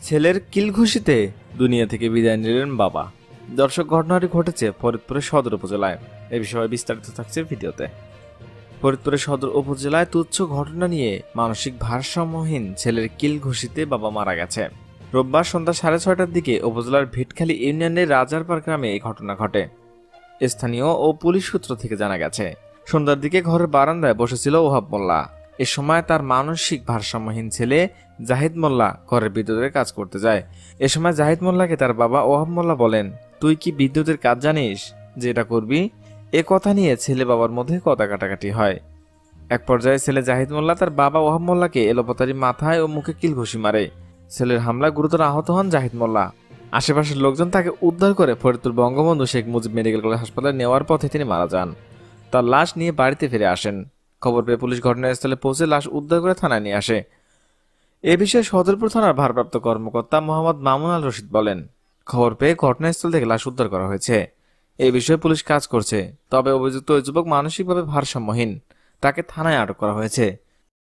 ছেলের কিলঘুষিতে দুনিয়া থেকে বিদায় নিলেন বাবা। দর্শক, ঘটনাটি ঘটেছে ফরিদপুরের সদর উপজেলায়। এ বিষয়ে বিস্তারিত থাকছে ভিডিওতে। ফরিদপুরের সদর উপজেলায় তুচ্ছ ঘটনা নিয়ে মানসিক ভারসাম্যহীন ছেলের কিলঘুষিতে বাবা মারা গেছে। রোববার সন্ধ্যা 6:30টার দিকে উপজেলার ভিটখালী ইউনিয়নের রাজারপাড় গ্রামে এই ঘটনা ঘটে। স্থানীয় ও পুলিশ সূত্র থেকে জানা গেছে, সন্ধ্যার দিকে ঘরের বারান্দায় বসেছিল ওহাব মোল্লা। এ সময় তার মানসিক ভারসাম্যহীন ছেলে জাহিদ মোল্লা ঘরের বিদ্যুতের কাজ করতে যায়। এ সময় জাহিদ মোল্লাকে তার বাবা ওহাব মোল্লা বলেন, তুই কি বিদ্যুতের কাজ জানিস যে এটা করবি? এ কথা নিয়ে ছেলে বাবার মধ্যে কথা কাটাকাটি হয়। এক পর্যায়ে ছেলে জাহিদ মোল্লা তার বাবা ওহাব মোল্লাকে এলোপাতাড়ি মাথায় ও মুখে কিলঘুষি মারে। ছেলের হামলায় গুরুতর আহত হন জাহিদ মোল্লা। আশেপাশের লোকজন তাকে উদ্ধার করে ফরিদপুর বঙ্গবন্ধু শেখ মুজিব মেডিকেল কলেজ হাসপাতালে নেওয়ার পথে তিনি মারা যান। তার লাশ নিয়ে বাড়িতে ফিরে আসেন। খবর পেয়ে পুলিশ ঘটনাস্থলে পৌঁছে লাশ উদ্ধার করে থানায় নিয়ে আসে। এ বিষয়ে সদরপুর থানার ভারপ্রাপ্ত কর্মকর্তা মোহাম্মদ মামুন আল রশিদ বলেন, খবর পেয়ে ঘটনাস্থল থেকে লাশ উদ্ধার করা হয়েছে। এই বিষয়ে পুলিশ কাজ করছে, তবে অভিযুক্ত ওই যুবক মানসিকভাবে ভারসাম্যহীন। তাকে থানায় আটক করা হয়েছে।